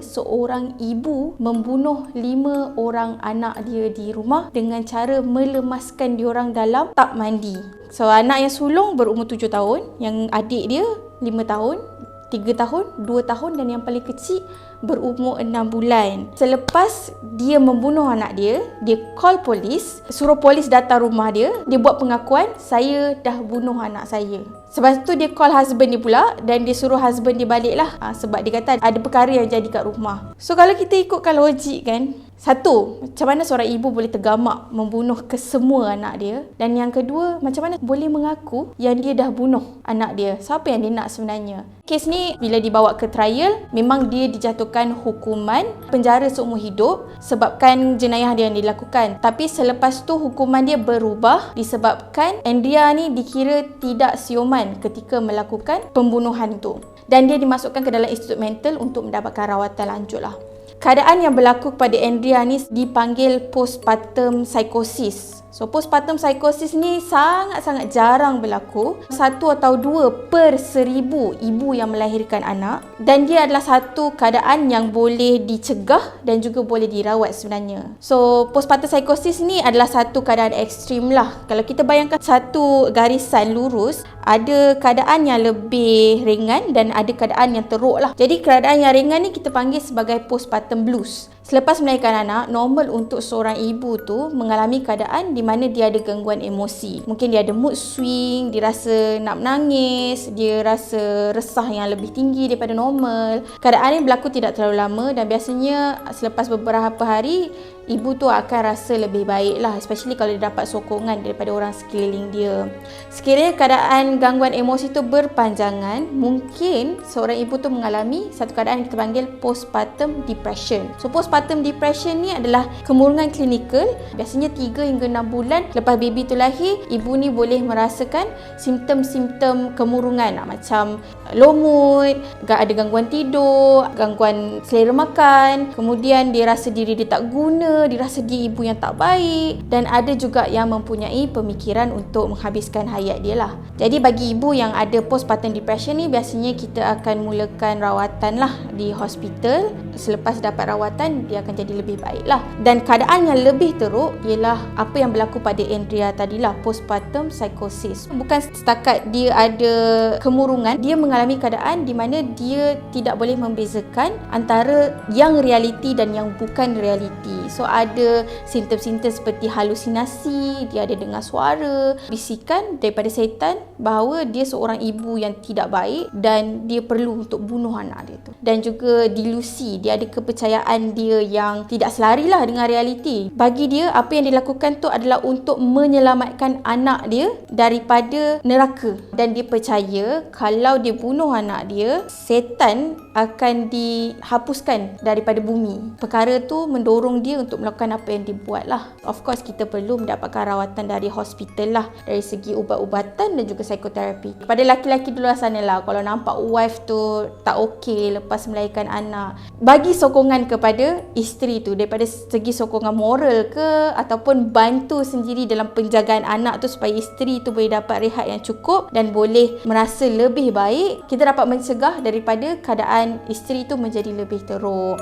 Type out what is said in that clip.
Seorang ibu membunuh 5 orang anak dia di rumah dengan cara melemaskan diorang dalam tub mandi. So anak yang sulung berumur 7 tahun, yang adik dia 5 tahun, 3 tahun, 2 tahun dan yang paling kecil berumur 6 bulan. Selepas dia membunuh anak dia, dia call polis, suruh polis datang rumah dia, dia buat pengakuan, saya dah bunuh anak saya. Sebab tu dia call husband dia pula dan dia suruh husband dia balik lah. Sebab dia kata ada perkara yang jadi kat rumah. So kalau kita ikutkan logik kan, satu, macam mana seorang ibu boleh tergamak membunuh kesemua anak dia? Dan yang kedua, macam mana boleh mengaku yang dia dah bunuh anak dia? Siapa yang dia nak sebenarnya? Kes ni bila dibawa ke trial, memang dia dijatuhkan hukuman penjara seumur hidup sebabkan jenayah dia yang dilakukan. Tapi selepas tu hukuman dia berubah disebabkan Andrea ni dikira tidak siuman ketika melakukan pembunuhan tu. Dan dia dimasukkan ke dalam institut mental untuk mendapatkan rawatan lanjut lah. Keadaan yang berlaku kepada Andrea ni dipanggil postpartum psychosis. So postpartum psychosis ni sangat-sangat jarang berlaku. 1 atau 2 per 1000 ibu yang melahirkan anak. Dan dia adalah satu keadaan yang boleh dicegah dan juga boleh dirawat sebenarnya. So postpartum psychosis ni adalah satu keadaan ekstrim lah. Kalau kita bayangkan satu garisan lurus, ada keadaan yang lebih ringan dan ada keadaan yang teruk lah. Jadi keadaan yang ringan ni kita panggil sebagai postpartum blues. Selepas melahirkan anak, normal untuk seorang ibu tu mengalami keadaan di mana dia ada gangguan emosi. Mungkin dia ada mood swing, dia rasa nak menangis, dia rasa resah yang lebih tinggi daripada normal. Keadaan ni berlaku tidak terlalu lama dan biasanya selepas beberapa hari, ibu tu akan rasa lebih baik lah, especially kalau dia dapat sokongan daripada orang sekeliling dia. Sekiranya keadaan gangguan emosi tu berpanjangan, mungkin seorang ibu tu mengalami satu keadaan yang kita panggil postpartum depression. So postpartum depression ni adalah kemurungan klinikal. Biasanya 3 hingga 6 bulan lepas baby tu lahir, ibu ni boleh merasakan simptom-simptom kemurungan macam low mood, ada gangguan tidur, gangguan selera makan, kemudian dia rasa diri dia tak guna, dia rasa dia ibu yang tak baik, dan ada juga yang mempunyai pemikiran untuk menghabiskan hayat dia lah. Jadi bagi ibu yang ada postpartum depression ni, biasanya kita akan mulakan rawatan lah di hospital. Selepas dapat rawatan, dia akan jadi lebih baik lah. Dan keadaan yang lebih teruk ialah apa yang berlaku pada Andrea tadilah, postpartum psychosis. Bukan setakat dia ada kemurungan, dia mengalami keadaan di mana dia tidak boleh membezakan antara yang realiti dan yang bukan realiti. So ada simptom-simptom seperti halusinasi, dia ada dengar suara, bisikan daripada syaitan bahawa dia seorang ibu yang tidak baik dan dia perlu untuk bunuh anak dia tu. Dan juga delusi, dia ada kepercayaan dia yang tidak selarilah dengan realiti. Bagi dia, apa yang dilakukan tu adalah untuk menyelamatkan anak dia daripada neraka. Dan dia percaya kalau dia bunuh anak dia, setan akan dihapuskan daripada bumi. Perkara tu mendorong dia untuk melakukan apa yang dia buat lah. Of course, kita perlu mendapatkan rawatan dari hospital lah, dari segi ubat-ubatan dan juga psikoterapi. Pada laki-laki di luar sana lah, kalau nampak wife tu tak okey lepas melahirkan anak, bagi sokongan kepada isteri tu, daripada segi sokongan moral ke, ataupun bantu sendiri dalam penjagaan anak tu supaya isteri tu boleh dapat rehat yang cukup dan boleh merasa lebih baik, kita dapat mencegah daripada keadaan isteri tu menjadi lebih teruk.